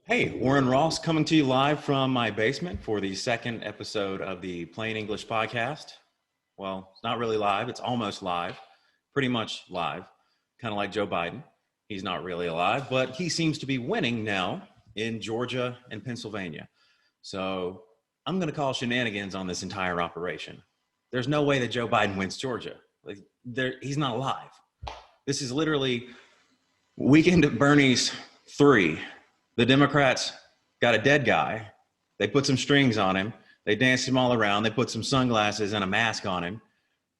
Hey, Oren Ross coming to you live from my basement for the second episode of the Plain English podcast. Well, it's not really live, it's almost live, pretty much live, kind of like Joe Biden. He's not really alive, but he seems to be winning now in Georgia and Pennsylvania. So I'm going to call shenanigans on this entire operation. There's no way that Joe Biden wins Georgia. He's not alive. This is literally Weekend at Bernie's 3. The Democrats got a dead guy. They put some strings on him. They danced him all around. They put some sunglasses and a mask on him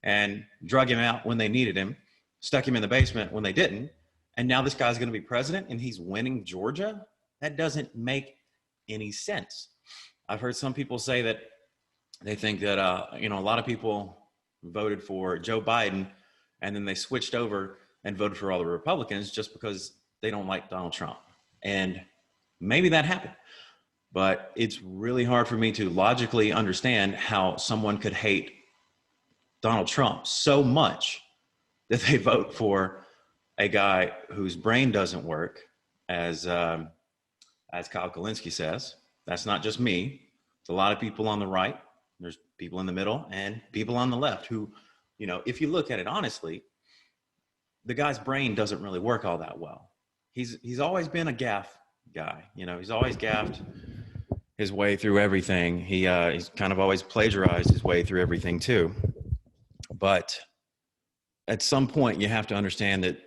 and drug him out when they needed him, stuck him in the basement when they didn't. And now this guy's going to be president and he's winning Georgia? That doesn't make any sense. I've heard some people say that they think that, a lot of people voted for Joe Biden and then they switched over and voted for all the Republicans just because they don't like Donald Trump. And maybe that happened, but it's really hard for me to logically understand how someone could hate Donald Trump so much that they vote for a guy whose brain doesn't work, as Kyle Kalinske says. That's not just me. It's a lot of people on the right. There's people in the middle and people on the left who, if you look at it honestly, the guy's brain doesn't really work all that well. He's always been a gaffe guy. He's always gaffed his way through everything. He's kind of always plagiarized his way through everything too. But at some point, you have to understand that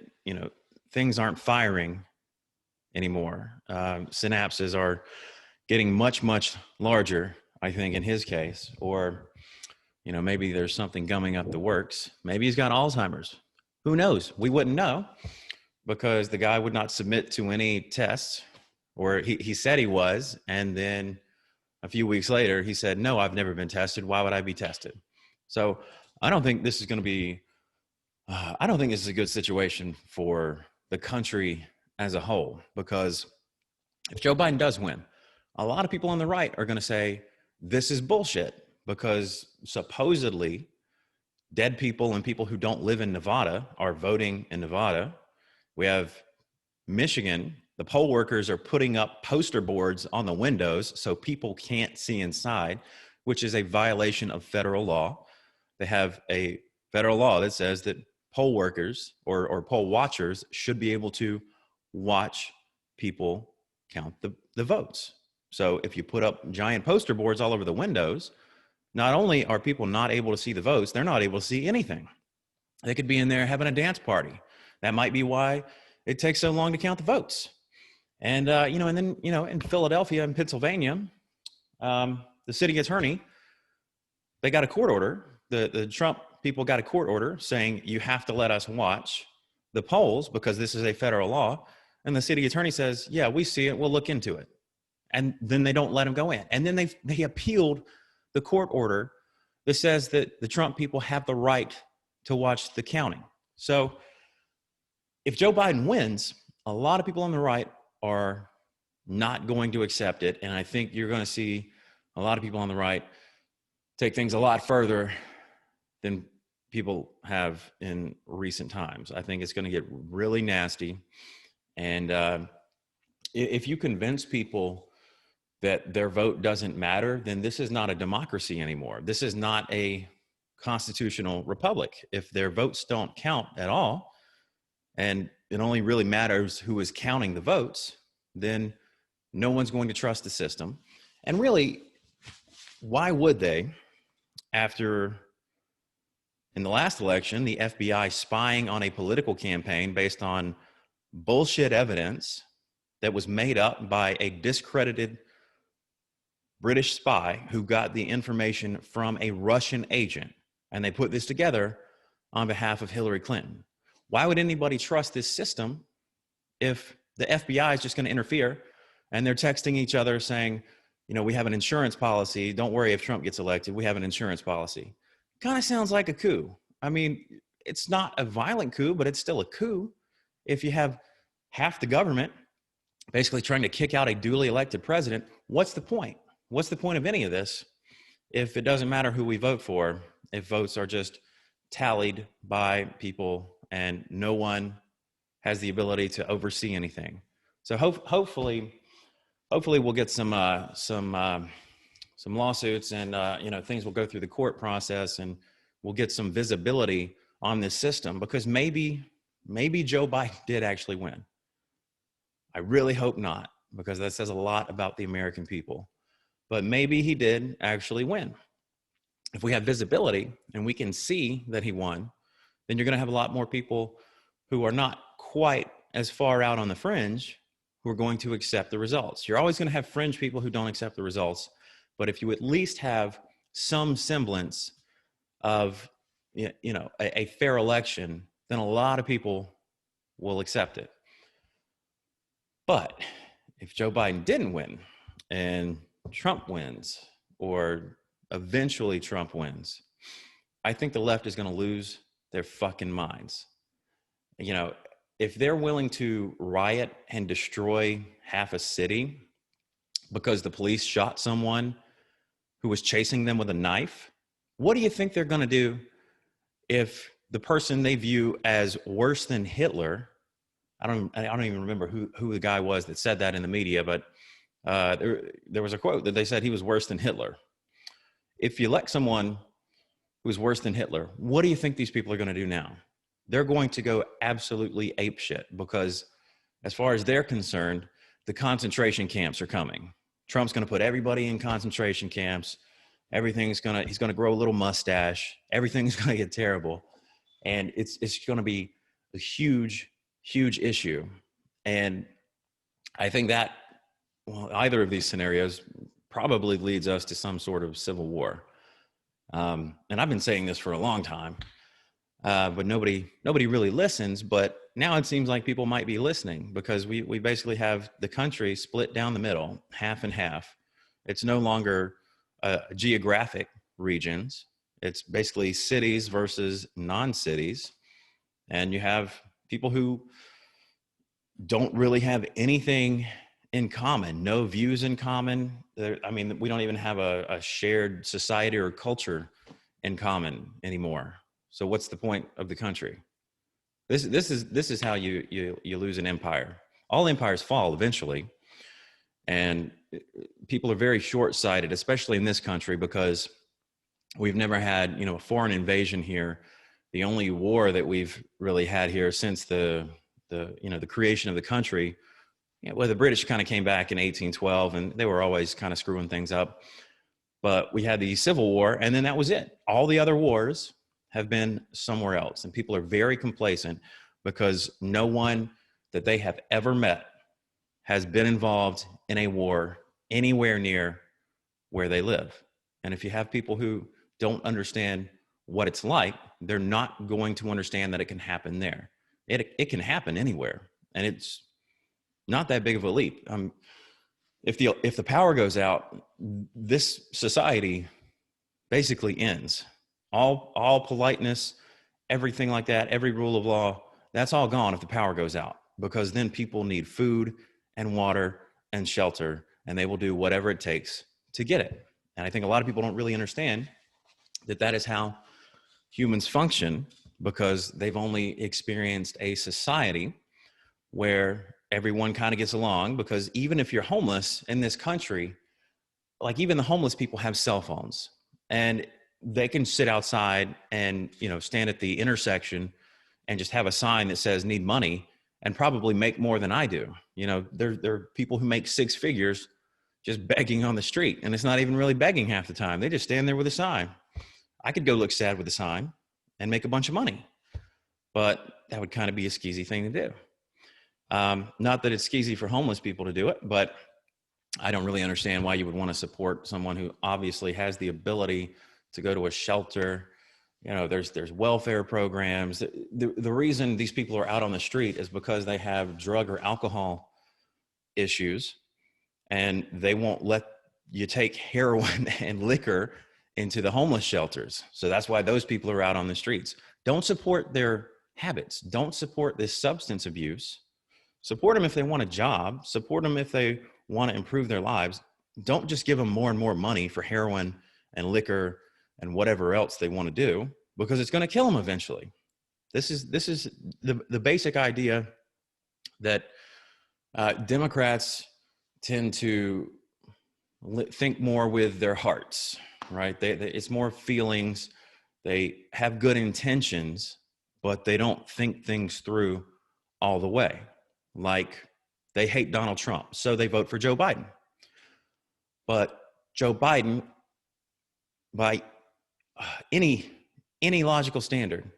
things aren't firing anymore. Synapses are getting much, much larger, I think, in his case. Or maybe there's something gumming up the works. Maybe he's got Alzheimer's. Who knows? We wouldn't know because the guy would not submit to any tests, or he said he was. And then a few weeks later, he said, no, I've never been tested. Why would I be tested? So I don't think this is going to be, I don't think this is a good situation for the country as a whole, because if Joe Biden does win, a lot of people on the right are going to say, this is bullshit, because supposedly dead people and people who don't live in Nevada are voting in Nevada. We have Michigan. The poll workers are putting up poster boards on the windows so people can't see inside, which is a violation of federal law. They have a federal law that says that poll workers or poll watchers should be able to watch people count the votes. So if you put up giant poster boards all over the windows, not only are people not able to see the votes, they're not able to see anything. They could be in there having a dance party. That might be why it takes so long to count the votes. And, and then, in Philadelphia and Pennsylvania, the city attorney, they got a court order. The Trump people got a court order saying you have to let us watch the polls because this is a federal law. And the city attorney says, yeah, we see it. We'll look into it. And then they don't let them go in. And then they appealed the court order that says that the Trump people have the right to watch the counting. So if Joe Biden wins, a lot of people on the right are not going to accept it. And I think you're going to see a lot of people on the right take things a lot further than people have in recent times. I think it's going to get really nasty. And if you convince people that their vote doesn't matter, then this is not a democracy anymore. This is not a constitutional republic. If their votes don't count at all, and it only really matters who is counting the votes, then no one's going to trust the system. And really, why would they, after in the last election, the FBI spying on a political campaign based on bullshit evidence that was made up by a discredited British spy who got the information from a Russian agent, and they put this together on behalf of Hillary Clinton. Why would anybody trust this system if the FBI is just going to interfere and they're texting each other saying, we have an insurance policy. Don't worry if Trump gets elected. We have an insurance policy. Kind of sounds like a coup. I mean, it's not a violent coup, but it's still a coup. If you have half the government basically trying to kick out a duly elected president, what's the point? What's the point of any of this if it doesn't matter who we vote for, if votes are just tallied by people and no one has the ability to oversee anything? So hopefully hopefully we'll get some lawsuits, and things will go through the court process, and we'll get some visibility on this system, because maybe Joe Biden did actually win. I really hope not, because that says a lot about the American people. But maybe he did actually win. If we have visibility and we can see that he won, then you're going to have a lot more people who are not quite as far out on the fringe who are going to accept the results. You're always going to have fringe people who don't accept the results. But if you at least have some semblance of, a fair election, then a lot of people will accept it. But if Joe Biden didn't win and Trump wins, or eventually Trump wins, I think the left is going to lose their fucking minds. If they're willing to riot and destroy half a city because the police shot someone who was chasing them with a knife, what do you think they're going to do if the person they view as worse than Hitler? I don't even remember who the guy was that said that in the media, but there was a quote that they said he was worse than Hitler. If you elect someone who's worse than Hitler, what do you think these people are going to do now? They're going to go absolutely apeshit, because as far as they're concerned, the concentration camps are coming. Trump's going to put everybody in concentration camps. He's going to grow a little mustache. Everything's going to get terrible. And it's going to be a huge, huge issue. And I think that, either of these scenarios probably leads us to some sort of civil war. And I've been saying this for a long time, but nobody really listens. But now it seems like people might be listening, because we basically have the country split down the middle, half and half. It's no longer geographic regions. It's basically cities versus non-cities. And you have people who don't really have anything in common, no views in common. We don't even have a shared society or culture in common anymore. So what's the point of the country? This is how you lose an empire. All empires fall eventually, and people are very short-sighted, especially in this country, because we've never had a foreign invasion here. The only war that we've really had here since the creation of the country, the British kind of came back in 1812, and they were always kind of screwing things up. But we had the Civil War, and then that was it. All the other wars have been somewhere else, and people are very complacent because no one that they have ever met has been involved in a war anywhere near where they live. And if you have people who don't understand what it's like, they're not going to understand that it can happen there. It can happen anywhere, and it's not that big of a leap. If the power goes out, this society basically ends. All politeness, everything like that, every rule of law, that's all gone if the power goes out, because then people need food and water and shelter, and they will do whatever it takes to get it. And I think a lot of people don't really understand that is how humans function, because they've only experienced a society where everyone kind of gets along. Because even if you're homeless in this country, like, even the homeless people have cell phones, and they can sit outside and, stand at the intersection and just have a sign that says need money, and probably make more than I do. There are people who make six figures just begging on the street, and it's not even really begging half the time. They just stand there with a sign. I could go look sad with a sign and make a bunch of money, but that would kind of be a skeezy thing to do. Not that it's skeezy for homeless people to do it, but I don't really understand why you would want to support someone who obviously has the ability to go to a shelter. There's welfare programs. The reason these people are out on the street is because they have drug or alcohol issues, and they won't let you take heroin and liquor into the homeless shelters. So that's why those people are out on the streets. Don't support their habits. Don't support this substance abuse. Support them if they want a job. Support them if they want to improve their lives. Don't just give them more and more money for heroin and liquor and whatever else they want to do, because it's going to kill them eventually. This is the basic idea that Democrats tend to think more with their hearts, right? It's more feelings. They have good intentions, but they don't think things through all the way. Like, they hate Donald Trump, so they vote for Joe Biden. But Joe Biden, by any logical standard,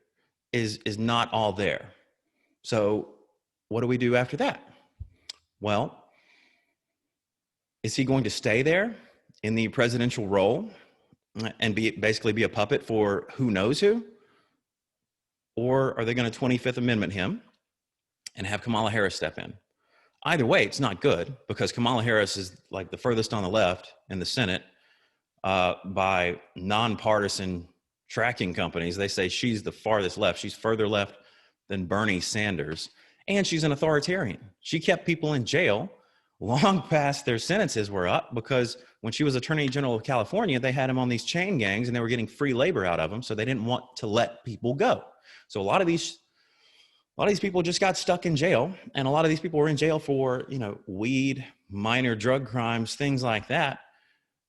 is not all there. So what do we do after that? Well, is he going to stay there in the presidential role and basically be a puppet for who knows who? Or are they going to 25th Amendment him and have Kamala Harris step in? Either way, it's not good, because Kamala Harris is like the furthest on the left in the Senate by nonpartisan tracking companies. They say she's the farthest left. She's further left than Bernie Sanders. And she's an authoritarian. She kept people in jail long past their sentences were up, because when she was Attorney General of California, they had them on these chain gangs and they were getting free labor out of them. So they didn't want to let people go. So a lot of these people just got stuck in jail, and a lot of these people were in jail for, weed, minor drug crimes, things like that.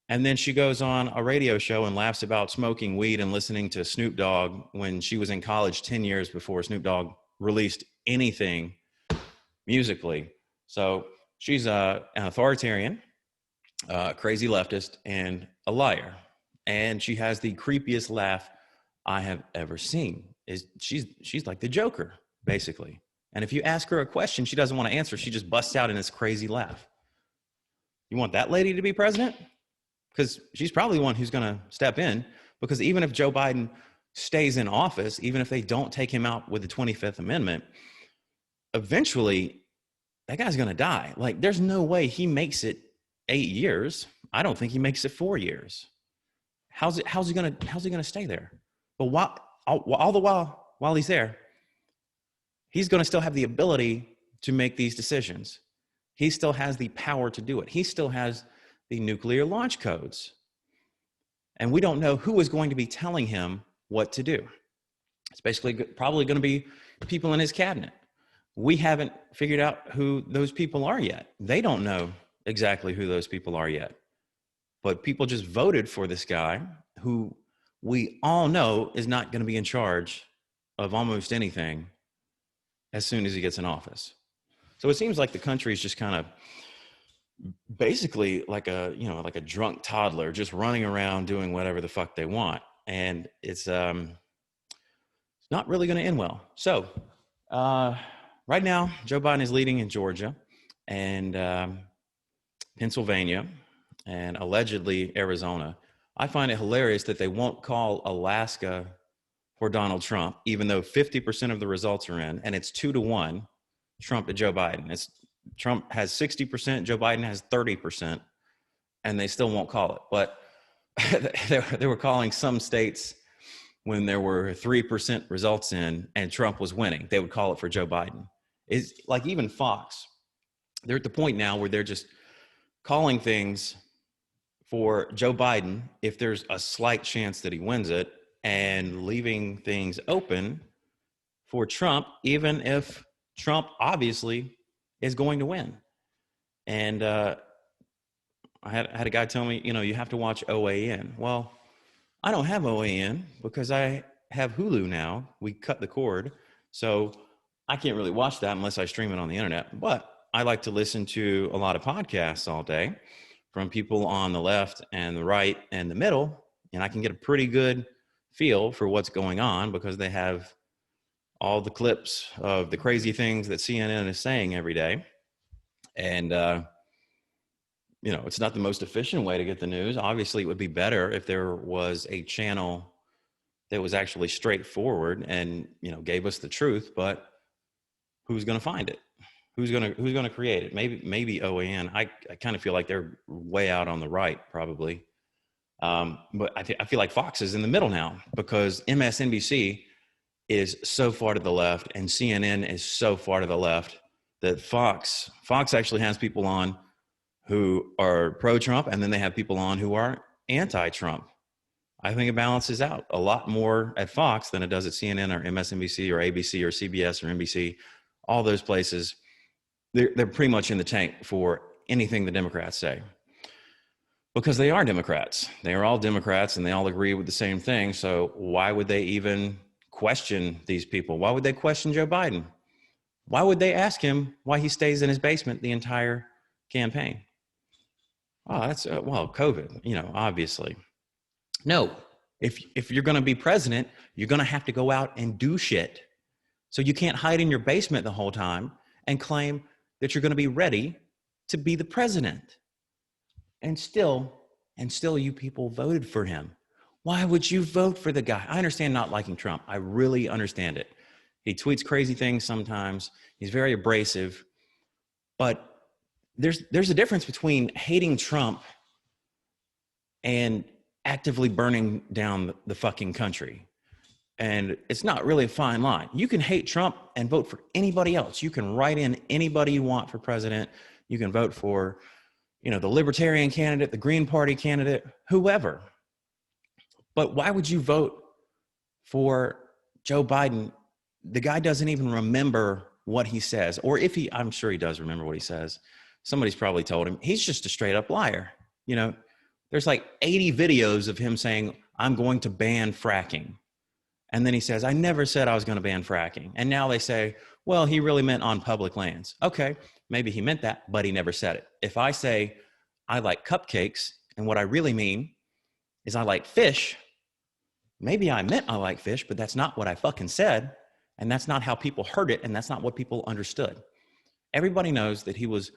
And then she goes on a radio show and laughs about smoking weed and listening to Snoop Dogg when she was in college 10 years before Snoop Dogg released anything musically. So she's an authoritarian, crazy leftist, and a liar. And she has the creepiest laugh I have ever seen. She's like the Joker, basically. And if you ask her a question she doesn't want to answer, she just busts out in this crazy laugh. You want that lady to be president? Because she's probably the one who's going to step in, because even if Joe Biden stays in office, even if they don't take him out with the 25th Amendment, eventually that guy's going to die. Like, there's no way he makes it 8 years. I don't think he makes it 4 years. How's he going to stay there? But all the while he's there, he's going to still have the ability to make these decisions. He still has the power to do it. He still has the nuclear launch codes. And we don't know who is going to be telling him what to do. It's basically probably going to be people in his cabinet. We haven't figured out who those people are yet. They don't know exactly who those people are yet. But people just voted for this guy who we all know is not going to be in charge of almost anything as soon as he gets in office. So it seems like the country is just kind of basically like a drunk toddler, just running around doing whatever the fuck they want. And it's not really going to end well. So right now, Joe Biden is leading in Georgia and Pennsylvania and allegedly Arizona. I find it hilarious that they won't call Alaska for Donald Trump, even though 50% of the results are in, and it's 2-1 Trump to Joe Biden. Trump has 60%, Joe Biden has 30%, and they still won't call it. But they were calling some states when there were 3% results in and Trump was winning. They would call it for Joe Biden. It's like even Fox, they're at the point now where they're just calling things for Joe Biden if there's a slight chance that he wins it, and leaving things open for Trump, even if Trump obviously is going to win. And I had a guy tell me, you have to watch OAN. Well, I don't have OAN because I have Hulu now. We cut the cord. So I can't really watch that unless I stream it on the internet. But I like to listen to a lot of podcasts all day from people on the left and the right and the middle. And I can get a pretty good feel for what's going on because they have all the clips of the crazy things that CNN is saying every day. And, it's not the most efficient way to get the news. Obviously, it would be better if there was a channel that was actually straightforward and, gave us the truth. But who's going to find it? Who's going to create it? Maybe OAN. I kind of feel like they're way out on the right, probably. But I feel like Fox is in the middle now because MSNBC is so far to the left and CNN is so far to the left that Fox actually has people on who are pro-Trump, and then they have people on who are anti-Trump. I think it balances out a lot more at Fox than it does at CNN or MSNBC or ABC or CBS or NBC. All those places, they're pretty much in the tank for anything the Democrats say. Because they are Democrats. They are all Democrats and they all agree with the same thing. So why would they even question these people? Why would they question Joe Biden? Why would they ask him why he stays in his basement the entire campaign? Oh, that's, well, COVID, obviously. No, if you're going to be president, you're going to have to go out and do shit. So you can't hide in your basement the whole time and claim that you're going to be ready to be the president. And still you people voted for him. Why would you vote for the guy? I understand not liking Trump. I really understand it. He tweets crazy things sometimes. He's very abrasive. But there's a difference between hating Trump and actively burning down the fucking country. And it's not really a fine line. You can hate Trump and vote for anybody else. You can write in anybody you want for president. You can vote for, the Libertarian candidate, the Green Party candidate, whoever. But why would you vote for Joe Biden? The guy doesn't even remember what he says. Or if I'm sure he does remember what he says. Somebody's probably told him. He's just a straight up liar. There's like 80 videos of him saying, I'm going to ban fracking. And then he says, I never said I was going to ban fracking. And now they say, well, he really meant on public lands. Okay, maybe he meant that, but he never said it. If I say I like cupcakes, and what I really mean is I like fish, maybe I meant I like fish, but that's not what I fucking said. And that's not how people heard it. And that's not what people understood. Everybody knows that he was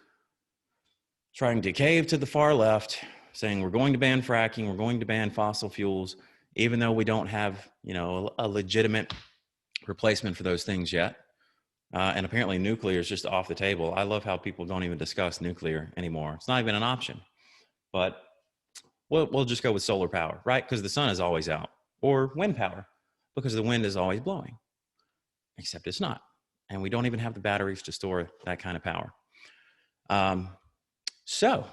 trying to cave to the far left, saying we're going to ban fracking, we're going to ban fossil fuels, even though we don't have, a legitimate replacement for those things yet. And apparently nuclear is just off the table. I love how people don't even discuss nuclear anymore. It's not even an option. But we'll just go with solar power, right? Because the sun is always out. Or wind power, because the wind is always blowing. Except it's not. And we don't even have the batteries to store that kind of power. So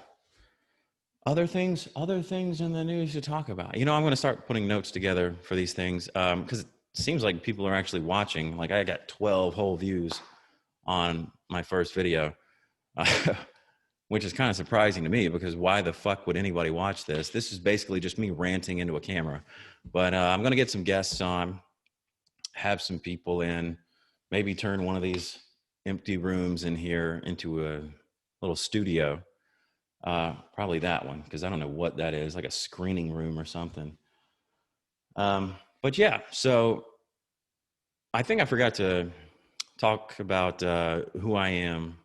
other things in the news to talk about. I'm going to start putting notes together for these things because it seems like people are actually watching. Like I got 12 whole views on my first video, which is kind of surprising to me because why the fuck would anybody watch this? This is basically just me ranting into a camera. But I'm going to get some guests on, have some people in, maybe turn one of these empty rooms in here into a little studio. Probably that one, because I don't know what that is, like a screening room or something. But yeah, so I think I forgot to talk about who I am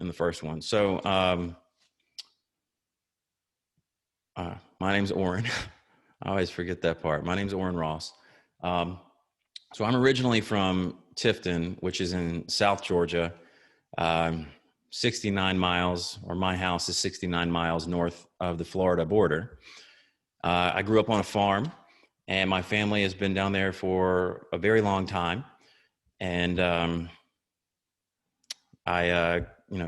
in the first one. So my name's Oren. I always forget that part. My name's Oren Ross. So I'm originally from Tifton, which is in South Georgia. 69 miles, or my house is 69 miles north of the Florida border. I grew up on a farm, and my family has been down there for a very long time. And I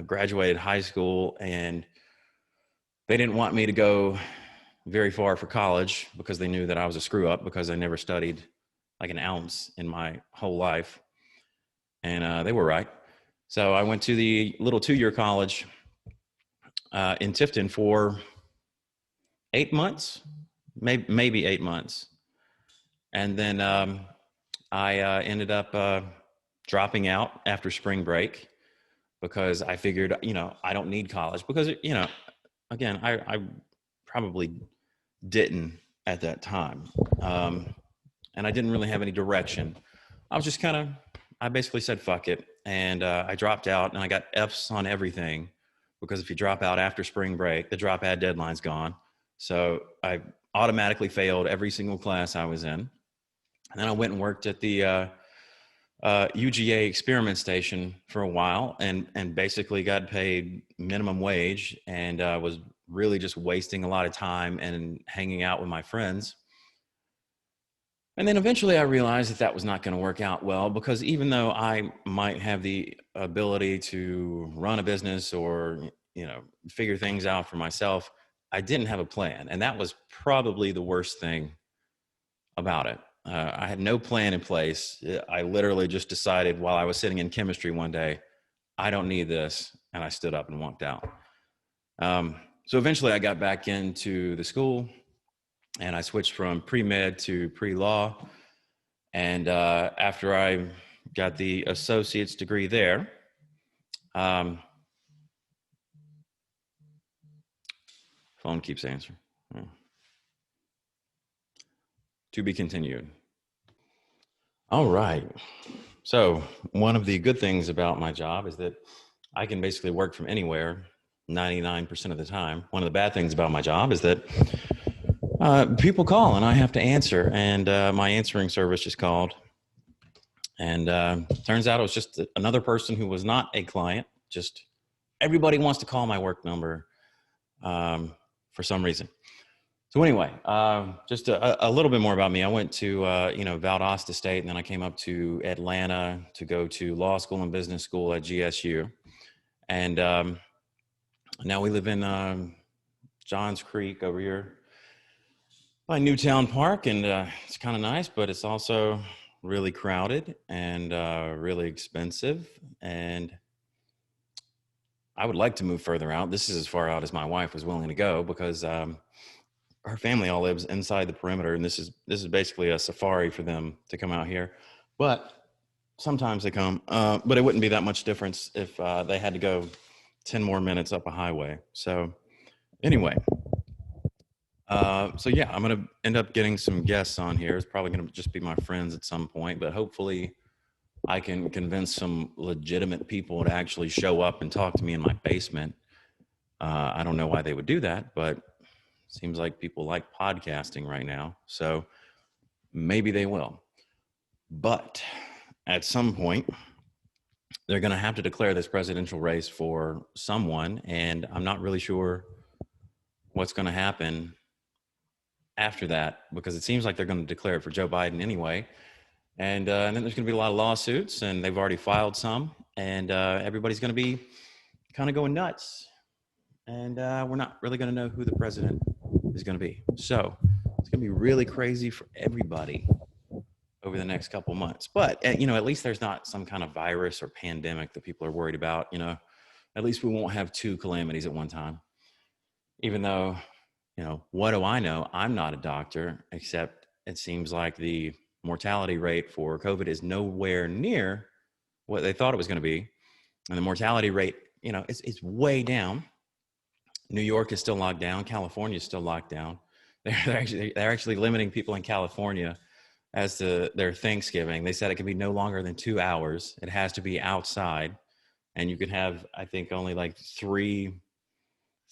graduated high school, and they didn't want me to go very far for college because they knew that I was a screw up because I never studied like an ounce in my whole life. And they were right. So I went to the little 2-year college in Tifton for 8 months, maybe 8 months. And then I ended up dropping out after spring break because I figured, I don't need college because, again, I probably didn't at that time. And I didn't really have any direction. I was just I basically said, fuck it. And I dropped out, and I got F's on everything because if you drop out after spring break, the drop ad deadline's gone. So I automatically failed every single class I was in. And then I went and worked at the UGA experiment station for a while and basically got paid minimum wage and was really just wasting a lot of time and hanging out with my friends. And then eventually I realized that was not going to work out well because even though I might have the ability to run a business or, figure things out for myself, I didn't have a plan. And that was probably the worst thing about it. I had no plan in place. I literally just decided while I was sitting in chemistry one day, I don't need this. And I stood up and walked out. So eventually I got back into the school and I switched from pre-med to pre-law. And after I got the associate's degree there, phone keeps answering. To be continued. All right. So one of the good things about my job is that I can basically work from anywhere 99% of the time. One of the bad things about my job is that people call and I have to answer, and my answering service just called. And turns out it was just another person who was not a client. Just everybody wants to call my work number for some reason. So anyway, just a little bit more about me. I went to, Valdosta State, and then I came up to Atlanta to go to law school and business school at GSU. And now we live in Johns Creek over here by Newtown Park, and it's kind of nice, but it's also really crowded and really expensive. And I would like to move further out. This is as far out as my wife was willing to go, because her family all lives inside the perimeter, and this is basically a safari for them to come out here. But sometimes they come, but it wouldn't be that much difference if they had to go 10 more minutes up a highway. So anyway, so yeah, I'm gonna end up getting some guests on here. It's probably gonna just be my friends at some point, but hopefully I can convince some legitimate people to actually show up and talk to me in my basement. I don't know why they would do that, but seems like people like podcasting right now, so maybe they will. But at some point, they're going to have to declare this presidential race for someone, and I'm not really sure what's going to happen after that, because it seems like they're going to declare it for Joe Biden anyway. And then there's going to be a lot of lawsuits, and they've already filed some, and everybody's going to be kind of going nuts. And we're not really going to know who the president is going to be. So it's going to be really crazy for everybody over the next couple months. But, at least there's not some kind of virus or pandemic that people are worried about. At least we won't have two calamities at one time. Even though, what do I know? I'm not a doctor, except it seems like the mortality rate for COVID is nowhere near what they thought it was going to be. And the mortality rate, it's way down. New York is still locked down. California is still locked down. They're actually limiting people in California as to their Thanksgiving. They said it can be no longer than 2 hours. It has to be outside, and you could have, I think, only like three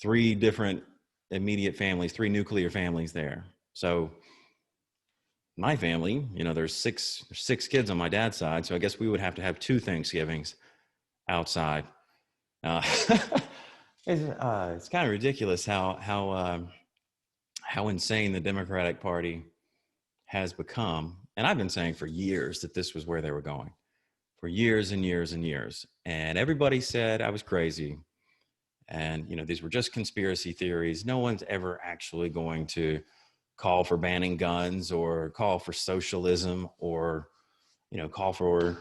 different immediate families, 3 nuclear families there. So my family, there's six kids on my dad's side, so I guess we would have to have 2 Thanksgivings outside. It's kind of ridiculous how insane the Democratic Party has become. And I've been saying for years that this was where they were going, for years and years and years. And everybody said I was crazy. And, these were just conspiracy theories. No one's ever actually going to call for banning guns or call for socialism or, call for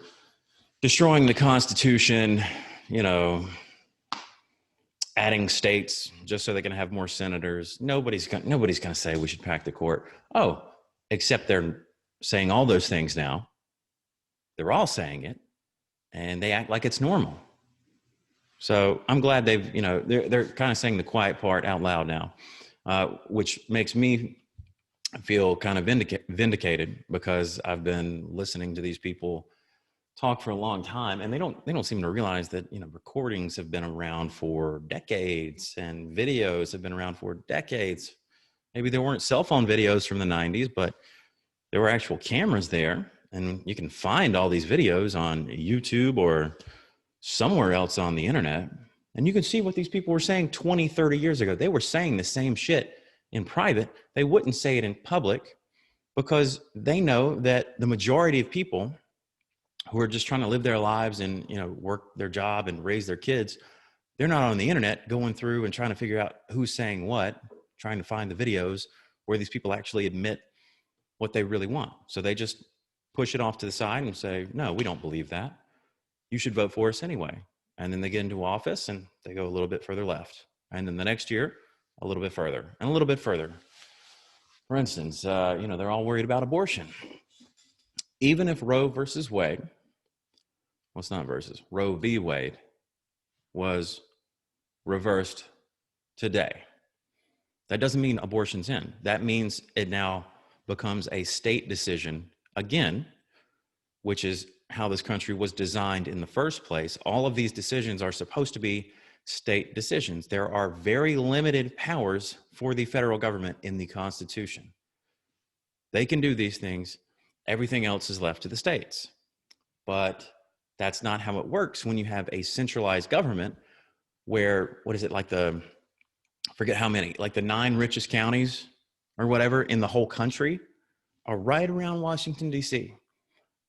destroying the Constitution, adding states just so they can have more senators. Nobody's going to say we should pack the court. Oh, except they're saying all those things now. They're all saying it, and they act like it's normal. So I'm glad they've, they're kind of saying the quiet part out loud now, which makes me feel kind of vindicated, because I've been listening to these people talk for a long time, and they don't seem to realize that recordings have been around for decades, and videos have been around for decades. Maybe there weren't cell phone videos from the 90s, but there were actual cameras there, and you can find all these videos on YouTube or somewhere else on the internet, and you can see what these people were saying 20, 30 years ago. They were saying the same shit in private. They wouldn't say it in public, because they know that the majority of people who are just trying to live their lives and, work their job and raise their kids, they're not on the internet going through and trying to figure out who's saying what, trying to find the videos where these people actually admit what they really want. So they just push it off to the side and say, no, we don't believe that. You should vote for us anyway. And then they get into office and they go a little bit further left. And then the next year, a little bit further and a little bit further. For instance, they're all worried about abortion. Even if Roe versus Wade, well, it's not versus, Roe v. Wade was reversed today, that doesn't mean abortion's in. That means it now becomes a state decision again, which is how this country was designed in the first place. All of these decisions are supposed to be state decisions. There are very limited powers for the federal government in the Constitution. They can do these things. Everything else is left to the states. But that's not how it works when you have a centralized government where, what is it, like forget how many, like the 9 richest counties or whatever in the whole country are right around Washington, D.C.,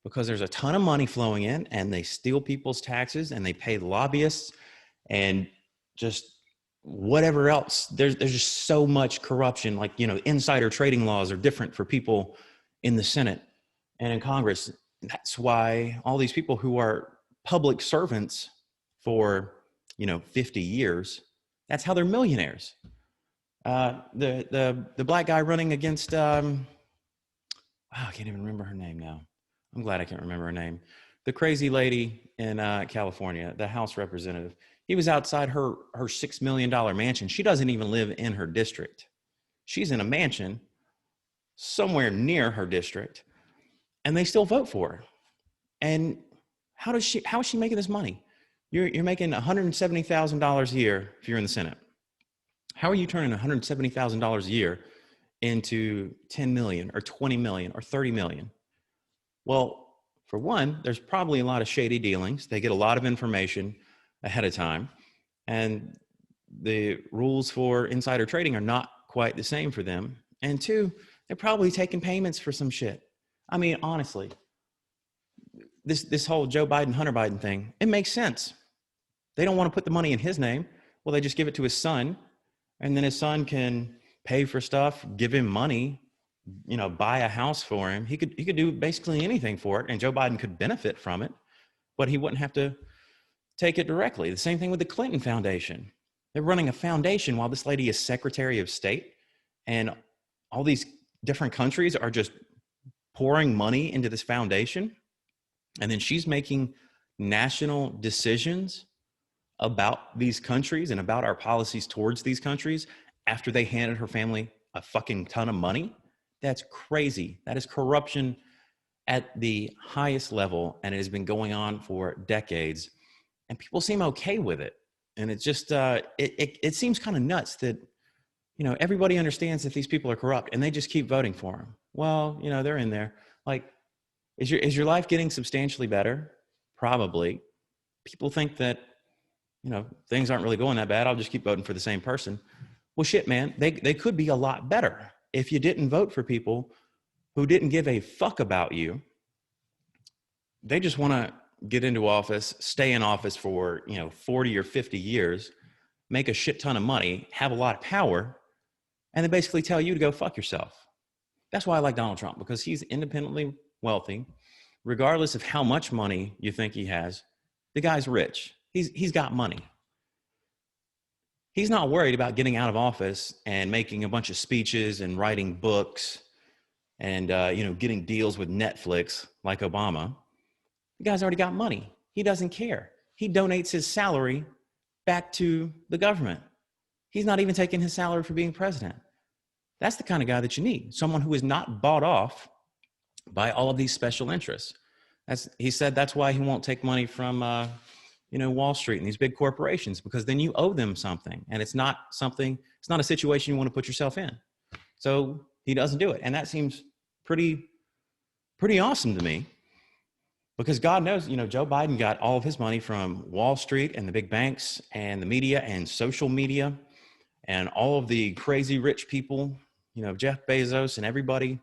because there's a ton of money flowing in and they steal people's taxes and they pay lobbyists and just whatever else. There's just so much corruption. Like, insider trading laws are different for people in the Senate and in Congress. That's why all these people who are public servants for, 50 years, that's how they're millionaires. The black guy running against, I can't even remember her name now. I'm glad I can't remember her name. The crazy lady in California, the House representative. He was outside her $6 million mansion. She doesn't even live in her district. She's in a mansion somewhere near her district, and they still vote for her. And how is she making this money? You're making $170,000 a year if you're in the Senate. How are you turning $170,000 a year into 10 million or 20 million or 30 million? Well, for one, there's probably a lot of shady dealings. They get a lot of information ahead of time, and the rules for insider trading are not quite the same for them. And two, they're probably taking payments for some shit. I mean, honestly, this whole Joe Biden, Hunter Biden thing, it makes sense. They don't want to put the money in his name. Well, they just give it to his son, and then his son can pay for stuff, give him money, buy a house for him. He could do basically anything for it, and Joe Biden could benefit from it, but he wouldn't have to take it directly. The same thing with the Clinton Foundation. They're running a foundation while this lady is Secretary of State, and all these different countries are just pouring money into this foundation, and then she's making national decisions about these countries and about our policies towards these countries after they handed her family a fucking ton of money. That's crazy. That is corruption at the highest level, and it has been going on for decades, and people seem okay with it. And it's just it seems kind of nuts that everybody understands that these people are corrupt and they just keep voting for them. Well, they're in there. Like, is your life getting substantially better? Probably. People think that things aren't really going that bad. I'll just keep voting for the same person. Well, shit, man, they could be a lot better if you didn't vote for people who didn't give a fuck about you. They just want to get into office, stay in office for 40 or 50 years, make a shit ton of money, have a lot of power, and they basically tell you to go fuck yourself. That's why I like Donald Trump, because he's independently wealthy. Regardless of how much money you think he has, the guy's rich. He's got money. He's not worried about getting out of office and making a bunch of speeches and writing books and getting deals with Netflix like Obama. The guy's already got money. He doesn't care. He donates his salary back to the government. He's not even taking his salary for being president. That's the kind of guy that you need. Someone who is not bought off by all of these special interests. He said that's why he won't take money from Wall Street and these big corporations, because then you owe them something, and it's not a situation you want to put yourself in. So he doesn't do it. And that seems pretty awesome to me, because God knows, Joe Biden got all of his money from Wall Street and the big banks and the media and social media and all of the crazy rich people, Jeff Bezos and everybody.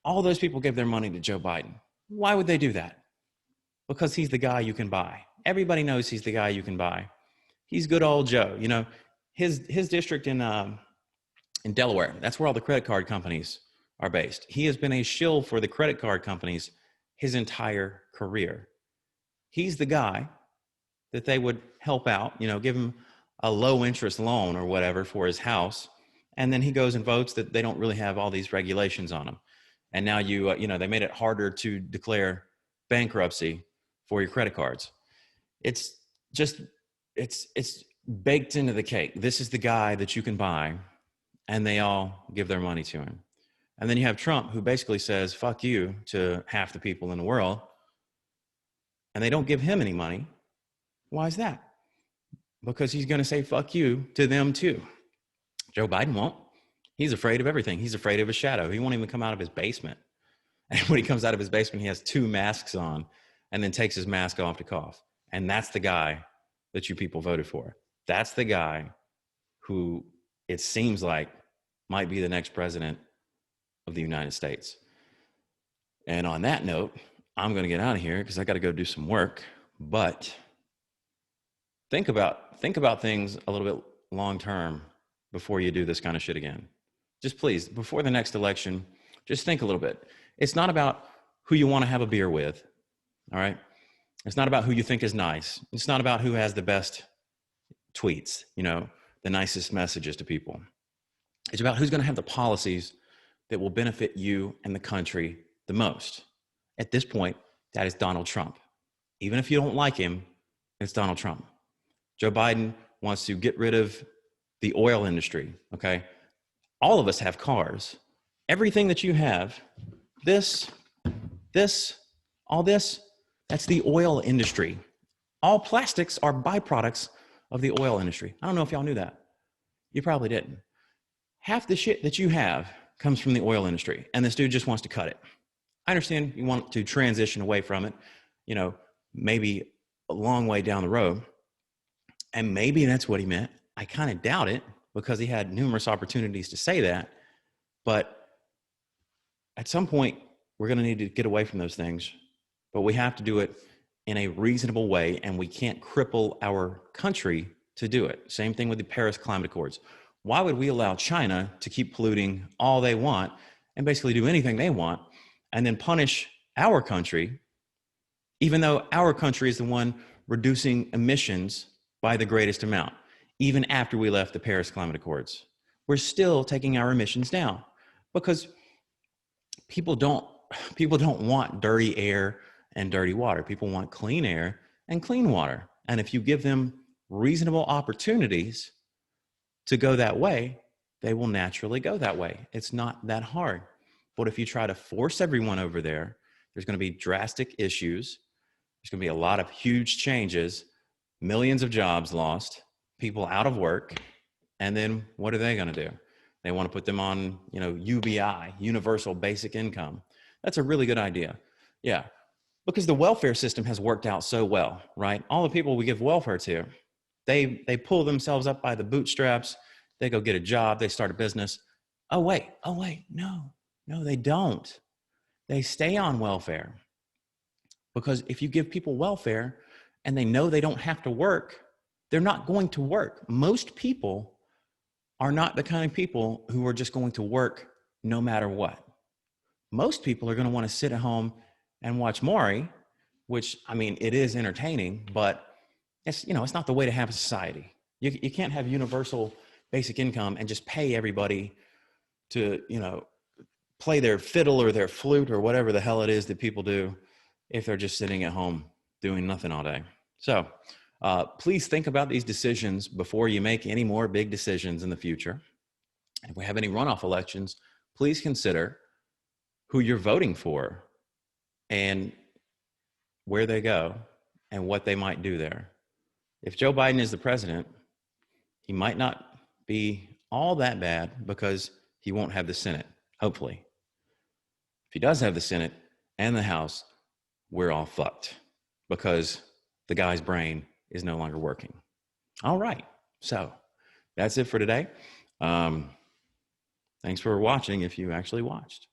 All those people give their money to Joe Biden. Why would they do that? Because he's the guy you can buy. Everybody knows he's the guy you can buy. He's good old Joe. His district in Delaware, that's where all the credit card companies are based. He has been a shill for the credit card companies his entire career. He's the guy that they would help out, give him a low interest loan or whatever for his house. And then he goes and votes that they don't really have all these regulations on them. And now they made it harder to declare bankruptcy for your credit cards. It's just, it's baked into the cake. This is the guy that you can buy, and they all give their money to him. And then you have Trump, who basically says, fuck you to half the people in the world, and they don't give him any money. Why is that? Because he's going to say fuck you to them too. Joe Biden won't. He's afraid of everything. He's afraid of his shadow. He won't even come out of his basement. And when he comes out of his basement, he has 2 masks on and then takes his mask off to cough. And that's the guy that you people voted for. That's the guy who it seems like might be the next president of the United States. And on that note, I'm going to get out of here because I got to go do some work. But think about things a little bit long term before you do this kind of shit again. Just please, before the next election, just think a little bit. It's not about who you want to have a beer with, all right? It's not about who you think is nice. It's not about who has the best tweets, the nicest messages to people. It's about who's going to have the policies that will benefit you and the country the most. At this point, that is Donald Trump. Even if you don't like him, it's Donald Trump. Joe Biden wants to get rid of the oil industry, okay? All of us have cars. Everything that you have, all this, that's the oil industry. All plastics are byproducts of the oil industry. I don't know if y'all knew that. You probably didn't. Half the shit that you have comes from the oil industry, and this dude just wants to cut it. I understand you want to transition away from it, maybe a long way down the road, and maybe that's what he meant. I kind of doubt it because he had numerous opportunities to say that, but at some point, we're going to need to get away from those things, but we have to do it in a reasonable way, and we can't cripple our country to do it. Same thing with the Paris Climate Accords. Why would we allow China to keep polluting all they want and basically do anything they want and then punish our country, even though our country is the one reducing emissions by the greatest amount? Even after we left the Paris Climate Accords, we're still taking our emissions down because people don't want dirty air and dirty water. People want clean air and clean water. And if you give them reasonable opportunities to go that way, they will naturally go that way. It's not that hard. But if you try to force everyone over there, there's going to be drastic issues. There's going to be a lot of huge changes, millions of jobs lost, people out of work. And then what are they going to do? They want to put them on, UBI, Universal Basic Income. That's a really good idea. Yeah. Because the welfare system has worked out so well, right? All the people we give welfare to, they pull themselves up by the bootstraps. They go get a job. They start a business. Oh, wait. No, they don't. They stay on welfare. Because if you give people welfare and they know they don't have to work, they're not going to work. Most people are not the kind of people who are just going to work no matter what. Most people are going to want to sit at home and watch Maury, which, it is entertaining, but it's not the way to have a society. You can't have universal basic income and just pay everybody to, play their fiddle or their flute or whatever the hell it is that people do if they're just sitting at home doing nothing all day. So please think about these decisions before you make any more big decisions in the future. If we have any runoff elections, please consider who you're voting for and where they go and what they might do there. If Joe Biden is the president, he might not be all that bad because he won't have the Senate, hopefully. If he does have the Senate and the House, we're all fucked because the guy's brain is no longer working. All right. So that's it for today. Thanks for watching if you actually watched.